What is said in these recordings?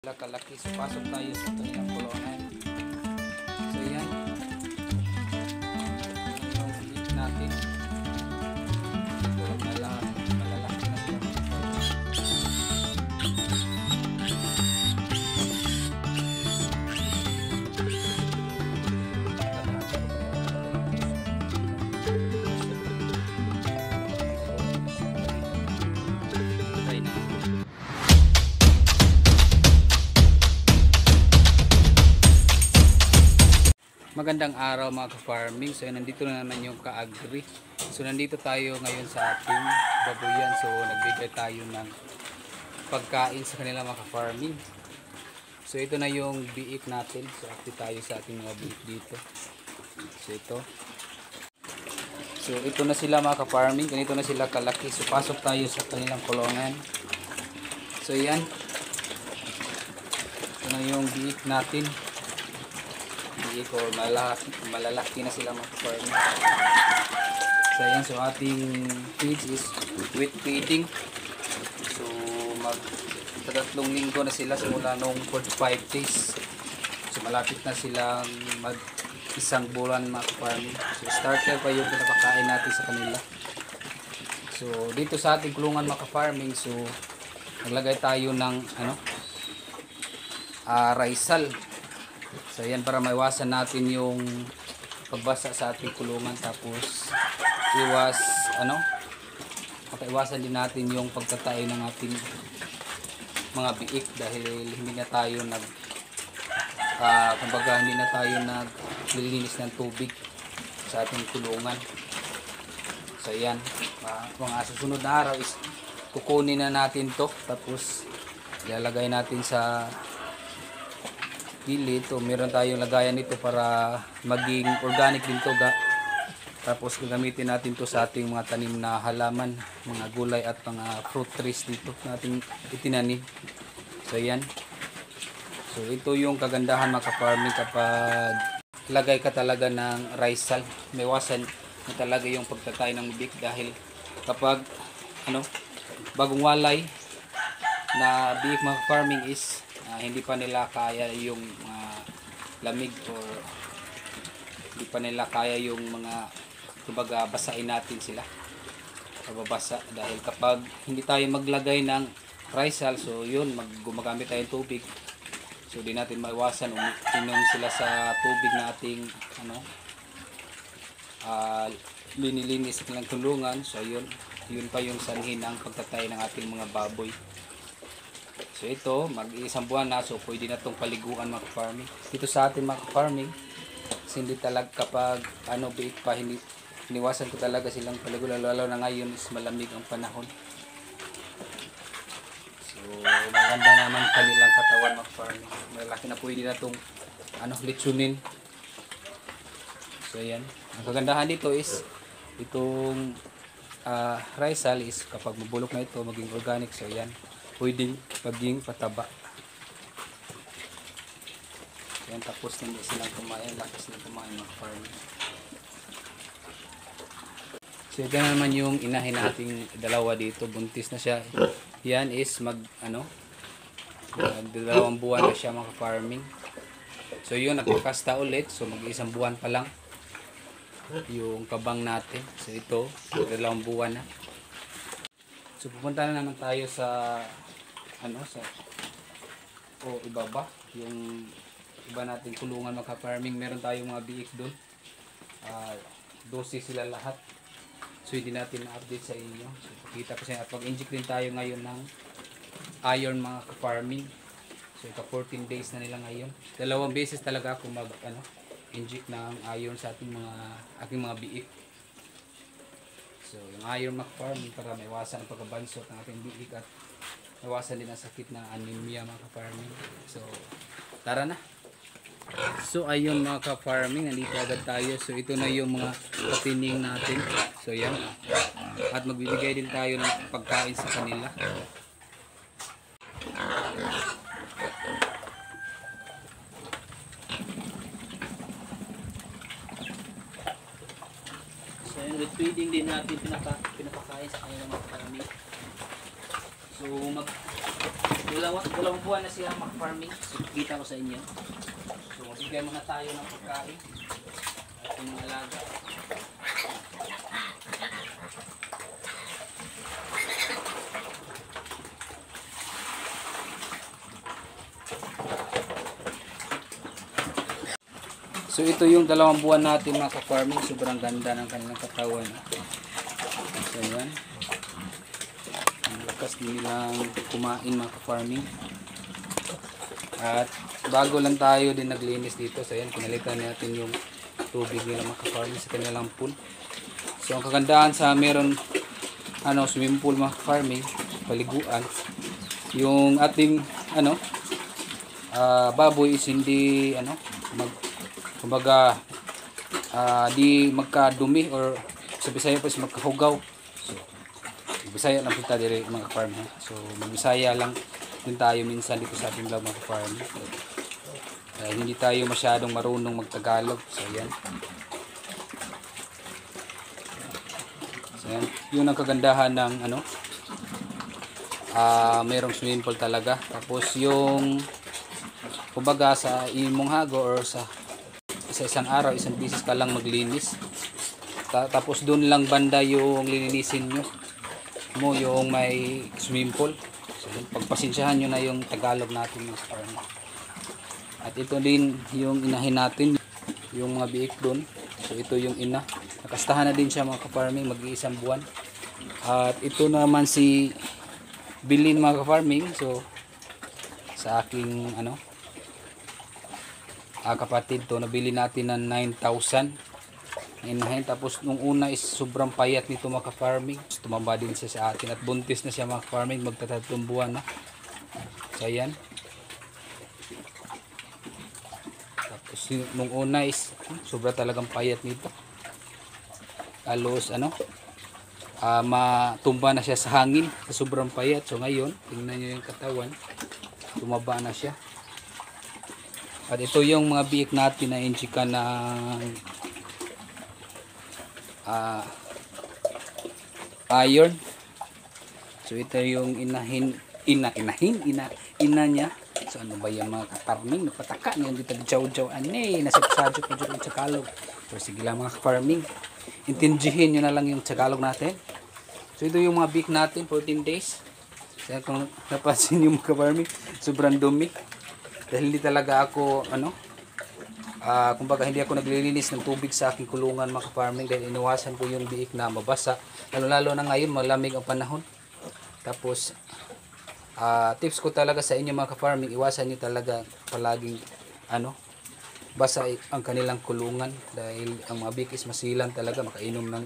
Kalaki, so pasok tayo sa kanilang kulungan. So yan, yung heat natin. Ito malalaki na sila. Magandang araw mga ka-farming. So nandito na naman yung ka-agri. So nandito tayo ngayon sa ating babuyan. So nagbigay tayo ng pagkain sa kanila mga ka-farming. So ito na yung biik natin. So active tayo sa ating mga biik dito. So ito na sila mga ka-farming. Ganito na sila kalaki. So pasok tayo sa kanilang kulungan. So yan. Ito na yung biik natin. Ko malalaki na sila mga farming. So yan, so ating feeds is wheat feeding. So magtatlong linggo na sila simula nung 45 days. So malapit na silang mag isang bulan mga farming. So starter pa yung pinapakain natin sa kanila. So dito sa ating kulungan mga farming, so naglagay tayo ng raisal. So yan, para maiwasan natin yung pagbasa sa ating kulungan, tapos makaiwasan din natin yung pagtatay ng ating mga biik dahil hindi na tayo hindi na tayo naglilinis ng tubig sa ating kulungan. So yan, mga susunod na araw is kukunin na natin to, tapos ilalagay natin sa gilid. Meron tayong lagayan nito para maging organic din to, tapos gagamitin natin to sa ating mga tanim na halaman, mga gulay at mga fruit trees dito natin itinanim. So yan, so ito yung kagandahan mga ka-farming kapag lagay ka talaga ng raisal. May iwasan na talaga yung pagtatay ng bibik dahil kapag bagong walay na biik mga farming is hindi pa nila kaya yung lamig, or hindi pa nila kaya yung mga kumbaga basain natin sila, mababasa dahil kapag hindi tayo maglagay ng raisal, so yun, gumagamit tayo ng tubig, so di natin maiwasan uminom sila sa tubig na ating linilinis ng tulungan. So yun pa yung sanhi ng pagtatay ng ating mga baboy. So ito, mag-iisang buwan na, so pwede na itong paliguan mga farming. Dito sa atin mga farming, hindi talaga kapag biik pa, iniwasan ko talaga silang paligo, lalo na ngayon is malamig ang panahon. So maganda naman kanilang katawan mga farming. Malaki na pwede na itong litsunin. So yan, ang kagandahan dito is itong raisal is kapag mabulok na ito, maging organic. So yan, pwedeng maging pataba. Yan, tapos hindi silang kumain, lakas na kumain mga farming. So ito naman yung inahin nating dalawa dito, buntis na siya. Yan is dalawang buwan na siya mga farming. So yun, nagpakasta ulit, so mag-isang buwan pa lang yung kabang natin. So ito, dalawang buwan na. So pupunta na naman tayo sa ibaba, yung iba nating kulungan mga farming. Meron tayong mga biik doon, 12 sila lahat. So hindi natin na-update sa inyo. So pakita ko sa inyo, at mag-inject din tayo ngayon ng iron mga farming. So ika 14 days na nila ngayon. Dalawang beses talaga ako inject ng iron sa aking mga biik. So yung iron mga farming para maiwasan ang pagkabansot ng ating biik at maiwasan din ang sakit na anemia mga ka-farming. So tara na. So ayun mga ka-farming, nandito agad tayo. So ito na yung mga patining natin. So yan, at magbibigay din tayo ng pagkain sa kanila. So yung with feeding din natin pinapakain sa kanila mga ka-farming. So Dalawang buwan na siya mag-farming. So, kita ko sa inyo. So, magbigay muna tayo ng pagkain. At yung mga alaga. So, ito yung 2 buwan natin mga ka-farming. Sobrang ganda ng kanilang katawan. So, yan. Ang lakas nilang kumain mga ka-farming. At bago lang tayo din naglinis dito. So yan, pinalitan natin yung tubig nila mga ka-farming sa kanilang pool. So ang kagandahan sa meron swimming pool mga ka-farming, paliguan, yung ating baboy is hindi kumbaga di magkadumi or sa Bisaya pa is magkahugaw. So Bisaya lang punta dire mga farm. So mag-Bisaya lang din tayo minsan dito sa ating vlog mga farm. Dahil hindi tayo masyadong marunong magtagalog. So yan. So yan. Yun ang kagandahan ng mayroong swimming pool talaga. Tapos yung kumbaga sa imong hago or sa isang araw, isang bisis ka lang maglinis. Tapos doon lang banda yung lilinisin mo yung may swimming pool. So, pagpasensyahan nyo na yung Tagalog natin mga farm. At ito din yung inahin natin, yung mga biik doon. So ito yung ina. Nakastahan na din siya mga ka-farming, mag-iisang buwan. At ito naman si Bilin mga ka-farming. So sa aking kapatid to, nabili natin ng 9,000 inahin. Tapos nung una is sobrang payat nito mga ka-farming. Tumamba din siya sa atin at buntis na siya mga ka-farming, magtatatlong buwan na. So ayan. Tapos nung una is sobra talagang payat nito. Halos matumba na siya sa hangin sa sobrang payat. So ngayon, tingnan nyo yung katawan, tumaba na siya. At ito yung mga biik natin na injika ng iron. So ito yung ina niya. So ano ba yung mga ka-farming, napataka niya dito jaw-jaw nasipsadyo ko dito sa Tagalog. So sige lang mga ka-farming, intindihin nyo na lang yung Tagalog natin. So ito yung mga beak natin, 14 days. So kung napansin yung mga ka-farming, sobrang dumi. Dahil hindi talaga ako kumbaga hindi ako naglilinis ng tubig sa aking kulungan mga ka-farming, dahil iniwasan ko yung biik na mabasa, lalo na ngayon malamig ang panahon. Tapos tips ko talaga sa inyo mga ka-farming, iwasan niyo talaga palaging basa ang kanilang kulungan, dahil ang mga biik is masilan talaga, makainom ng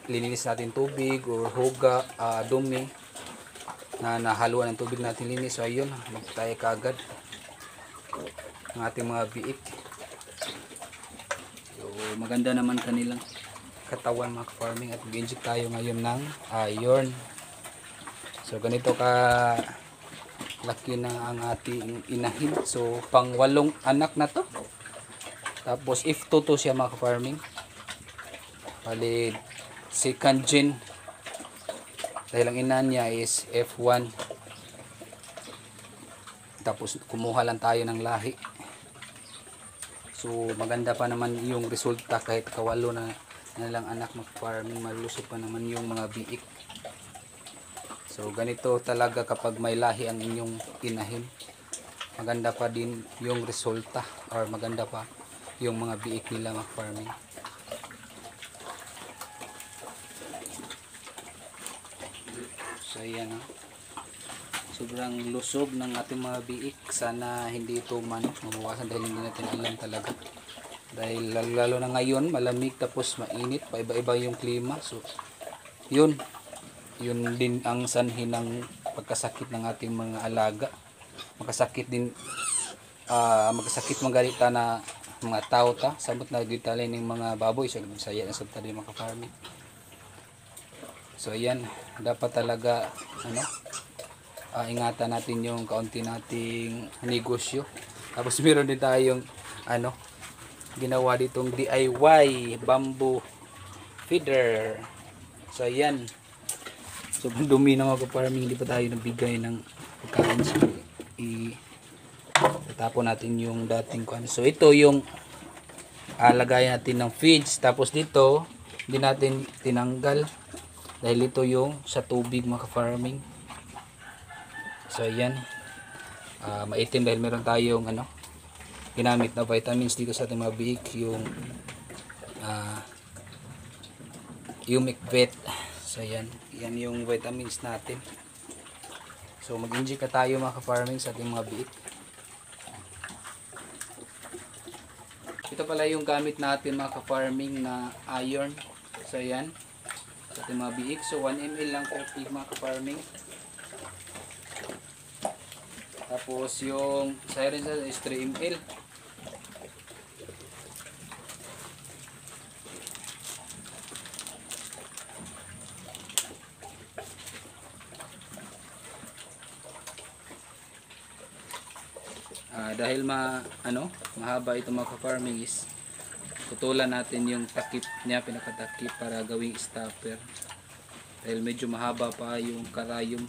lininis natin tubig or hoga, dumi na nahaluan ng tubig natin linis. So ayun, magtayo kaagad ng ating mga biik. So maganda naman kanilang katawan mga ka-farming, at mag-inject tayo ngayon ng iron. So ganito ka laki na ang ating inahin. So pang 8 anak na to. Tapos if 2 to siya mga ka-farming, bali second gen, dahil ang ina niya is F1. Tapos kumuha lang tayo ng lahi. So maganda pa naman yung resulta, kahit kawalo na lang anak mag-farming, malusog pa naman yung mga biik. So ganito talaga kapag may lahi ang inyong inahin, maganda pa din yung resulta, or maganda pa yung mga biik nila mag-farming. So ayan sobrang lusog ng ating mga biik. Sana hindi ito mabawasan, dahil hindi natin alam talaga, dahil lalo na ngayon malamig tapos mainit, paiba-iba yung klima. So yun din ang sanhi ng pagkasakit ng ating mga alaga. Magkasakit manggalita na mga tao samot na gitalay ng mga baboy. So saya na sabta din mga farming. So ayan, dapat talaga ingatan natin yung kaunti nating negosyo. Tapos meron din tayong ginawa ditong DIY bamboo feeder. So ayan, sobrang dumi na mga ka-farming, hindi pa tayo nabigay ng pagkain. So itapon natin yung dating kuan. So ito yung lagay natin ng feeds, tapos dito hindi natin tinanggal dahil ito yung sa tubig mga ka-farming. So ayan, maitim dahil meron tayong ginamit na vitamins dito sa ating mga biik, yung McVet. So yan yung vitamins natin. So mag-inject na tayo mga ka-farming sa ating mga biik. Ito pala yung gamit natin mga ka-farming na iron. So yan, sa ating mga biik. So 1 ml lang per pig mga ka-farming. Tapos yung siren is 3 ml. Dahil mahaba ito mga ka-farming, is putulan natin yung takip niya, pinakatakip, para gawing stopper dahil medyo mahaba pa yung karayom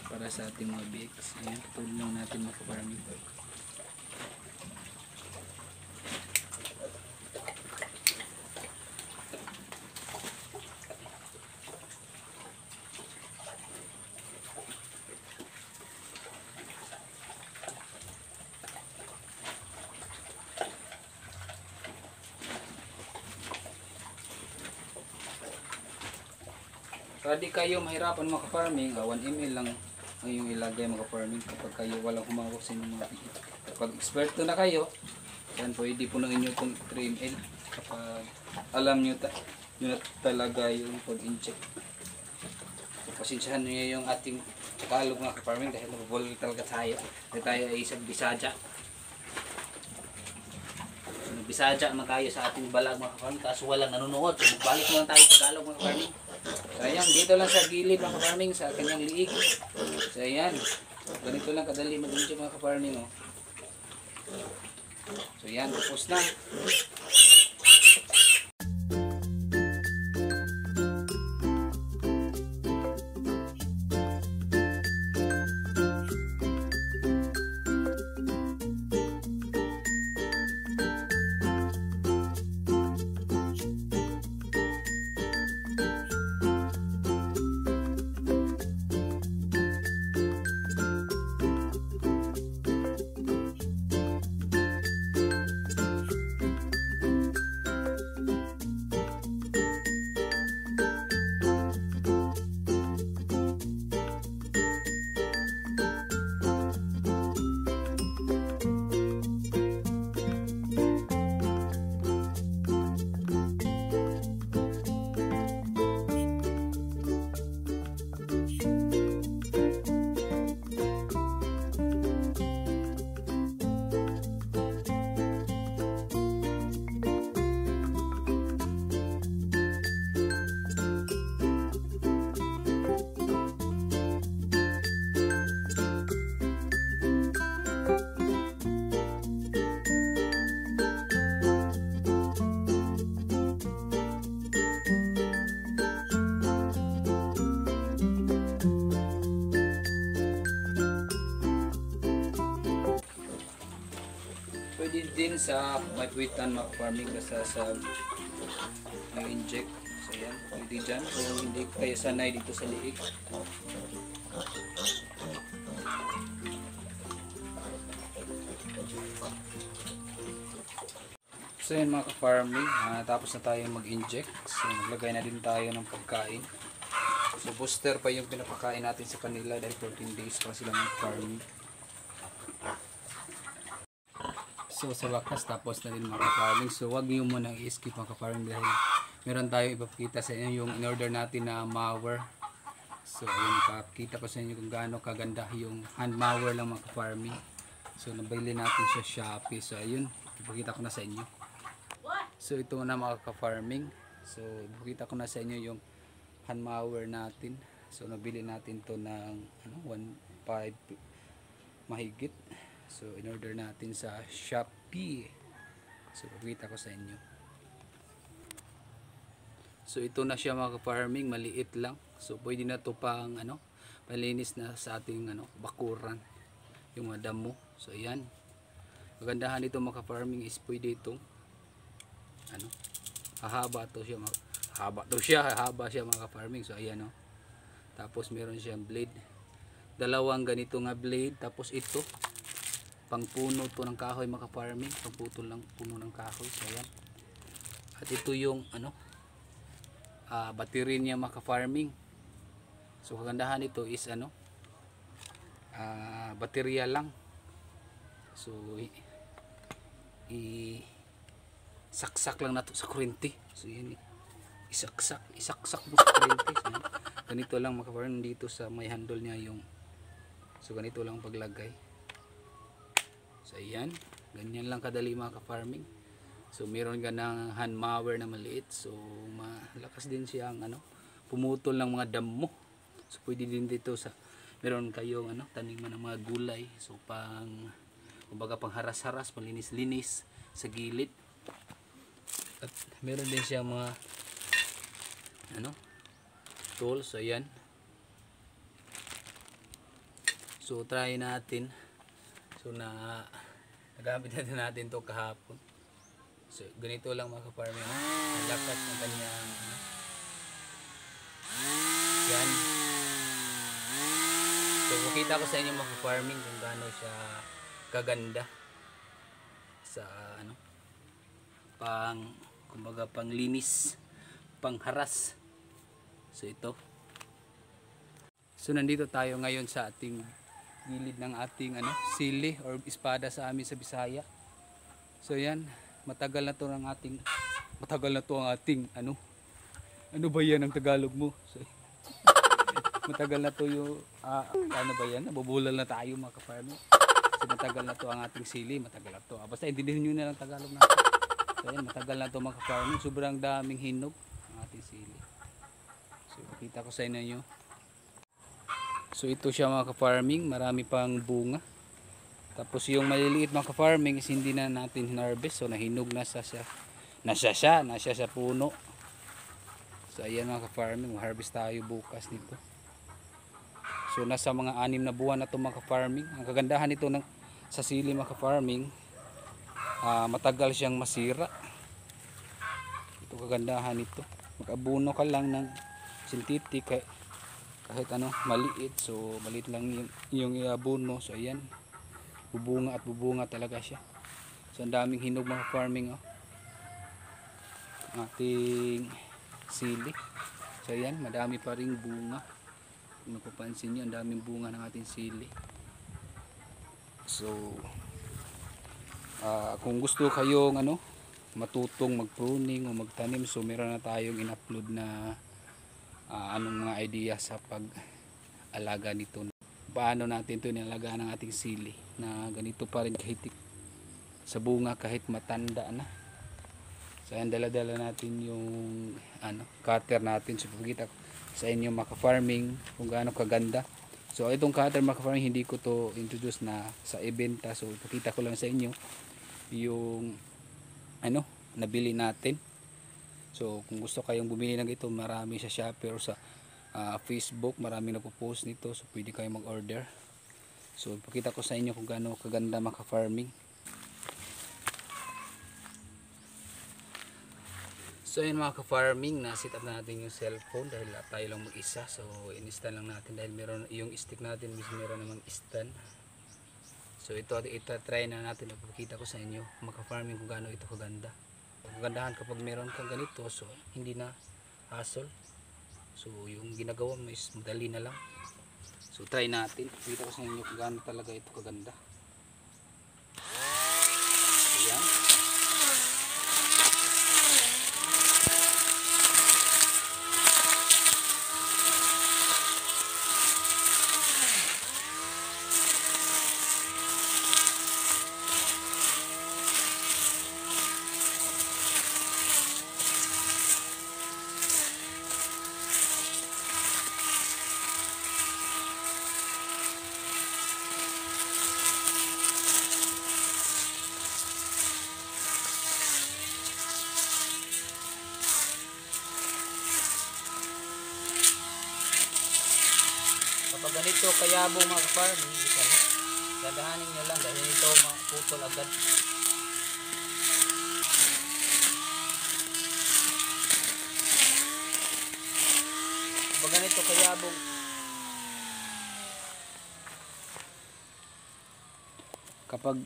para sa ating mga bigs. Ayan, putulan natin mga ka-farming. Para di kayo mahirapan mga ka-farming, 1 ml lang ang yung ilagay mga ka-farming kapag kayo walang humawak sa inyong mga biik. Kapag experto na kayo, yan pwede punuin nyo itong 3 ml kapag alam nyo na talaga yung pag-inject. Pasensyahan nyo yung ating Tagalog mga ka-farming dahil nabubulol talaga tayo. Dahil tayo ay isang Bisadya. Bisadya man tayo sa ating balag mga ka-farming, kaso walang nanonood. So balik mo lang tayo Tagalog mga ka-farming. So ayan, dito lang sa gilid mga ka-farming, sa kanyang liig. So ayan, ganito lang kadali mag-inject mga ka-farming. So ayan, tapos na. Pwede din sa may puwitan mga farming basta sa inject. So yan, pwede dyan. Kung hindi kayo sanay dito sa liig. So yan mga ka-farming, tapos na tayo mag-inject. So naglagay na din tayo ng pagkain. So booster pa yung pinapakain natin sa kanila dahil 14 days pa sila mag-farming. So sa wakas tapos na din mga ka-farming. So wag niyo muna i-skip mga ka-farming dahil meron tayong ipapakita sa inyo yung in-order natin na mower. So ayun, ipapakita ko sa inyo kung gaano kaganda yung hand mower lang mga ka-farming. So nabili natin sa Shopee. So ayun, ipapakita ko na sa inyo. So ito na mga ka-farming. So ipapakita ko na sa inyo yung hand mower natin. So nabili natin to ng 1.5 mahigit. So in-order natin sa Shopee. So ipapakita ko sa inyo. So ito na siya mga ka-farming, maliit lang. So pwede na to pang palinis na sa ating bakuran, yung mga damo. So ayan, magandahan dito mga farming is pwede itong hahaba siya mga farming. So ayan tapos meron siyang blade, dalawang ganito nga blade. Tapos ito pang puno to ng kahoy mga farming, pagputol lang puno ng kahoy. So ayan, at ito yung battery niya mga farming. So kagandahan ito is baterya lang. So isaksak lang nato sa kuryente. So yan, isaksak mo sa kuryente. So, ganito lang mga farming, dito sa may handle niya yung, so ganito lang paglagay. So ayan, ganyan lang kadali mga farming. So meron ka ng hand mower na maliit, so malakas din siyang pumutol ng mga damo. So pwede din dito sa meron kayong taniman ng mga gulay, so kumbaga pang haras-haras, panlinis-linis sa gilid. At meron din siyang mga tools. So ayan, so try natin. So nagamit natin to kahapon. So ganito lang mga farming, lakas ng kanyang yan. So makita ko sa inyo mga farming kung gaano siya kaganda sa kumbaga panglinis, pangharas. So ito, so nandito tayo ngayon sa ating gilid ng ating sili or espada sa amin sa Bisaya. So yan, matagal na to ang ating ano ba yan ang Tagalog mo? So, matagal na to yung ano ba yan, nabubulal na tayo mga ka-farmer. So matagal na to ang ating sili, matagal na to. Basta intindihin nyo na lang Tagalog natin. So yan, matagal na to mga ka-farmer. Sobrang daming hinog ang ating sili. So makita ko sa inyo. So ito siya mga ka-farming, marami pang bunga. Tapos yung maliliit mga ka-farming is hindi na natin hinarvest. So nahinog na siya sa puno. So ayan mga ka-farming, harvest tayo bukas nito. So nasa mga 6 na buwan na ito mga ka-farming. Ang kagandahan nito sa sili mga ka-farming, matagal siyang masira. Ito kagandahan nito. Mag-abuno ka lang ng synthetic kahit maliit. So maliit lang yung iabuno. So ayan, bubunga at bubunga talaga siya. So ang daming hinog mga farming ating sili. So ayan, madami pa ring bunga. Kung napapansin nyo, ang daming bunga ng ating sili. So kung gusto kayong matutong mag-pruning o magtanim, so meron na tayong in-upload na mga idea sa pag-alaga nito. Paano natin ito inalagaan ng ating sili na ganito pa rin kahit sa bunga, kahit matanda na. So ayan, dala-dala natin yung cutter natin. So pagkita sa inyo mga farming kung gaano kaganda. So itong cutter mga farming, hindi ko to introduce na sa ibenta. So pakita ko lang sa inyo yung nabili natin. So kung gusto kayong bumili ng ito, marami sa Shopee or sa Facebook, maraming nagpo-post nito. So pwede kayong mag-order. So pakita ko sa inyo kung gaano kaganda mga farming. So yun mga ka-farming, na-set up na natin yung cellphone dahil tayo lang mag-isa. So in-stand lang natin dahil meron yung stick natin, meron namang stand. So ito try na natin, ipakita ko sa inyo mga ka-farming kung gaano ito kaganda. Kagandahan kapag meron kang ganito, so hindi na hassle. So yung ginagawa mo is madali na lang. So try natin, ipakita ko sa inyo kung gaano talaga ito kaganda. Ayan. kayabong mga ka-farming, dadahanin nyo lang dahil ito maputol agad. Pag ganito kayabong, kapag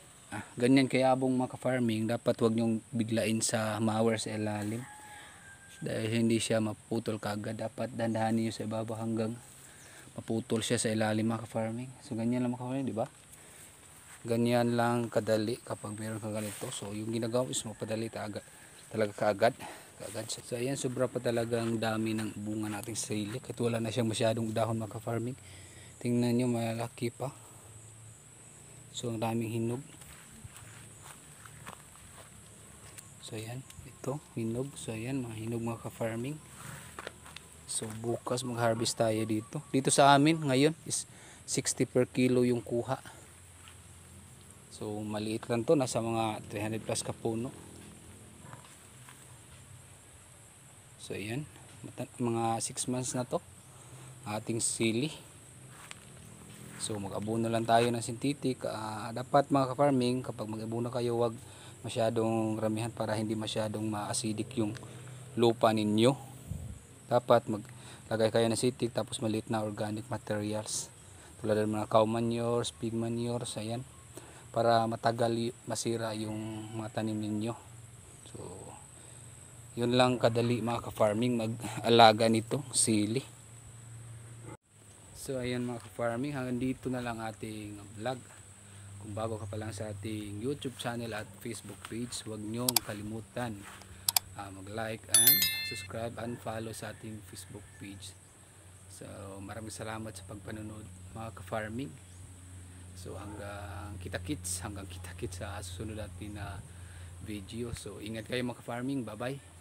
ganyan kayabong mga ka-farming, dapat wag nyong biglain sa mower sa ilalim dahil hindi siya maputol kagad. Dapat dandahanin nyo sa ibabaw hanggang maputol siya sa ilalim mga ka-farming. So ganyan lang mga ka-farming, di ba? Ganyan lang kadali kapag meron kang ganito. So yung ginagawa is mapadali talaga kaagad. So ayan, sobra pa talagang dami ng bunga nating sili kahit wala na siyang masyadong dahon mga ka-farming. Tingnan nyo, malaki pa. So ang daming hinog. So ayan, ito hinog. So ayan, mga hinog mga ka-farming. So bukas mag-harvest tayo dito. Dito sa amin ngayon is 60 per kilo yung kuha. So maliit lang to, nasa mga 300 plus kapuno. So ayan, mga 6 months na to ating sili. So mag-abono lang tayo ng synthetic. Dapat mga ka-farming, kapag mag-abono kayo, wag masyadong ramihan para hindi masyadong ma-acidic yung lupa ninyo. Dapat maglagay kayo ng synthetic tapos maliit na organic materials tulad ng mga cow manures, pig manures, ayan, para matagal masira yung mga tanim ninyo. So yun lang kadali mga ka-farming mag-alaga nito sili. So ayan mga ka-farming, hanggang dito na lang ating vlog. Kung bago ka pa lang sa ating YouTube channel at Facebook page, huwag nyong kalimutan mag-like and subscribe and follow sa ating Facebook page. So maraming salamat sa pagpanonood mga ka-farming. So hanggang kita-kits sa susunod natin na video. So ingat kayo mga ka-farming, bye bye.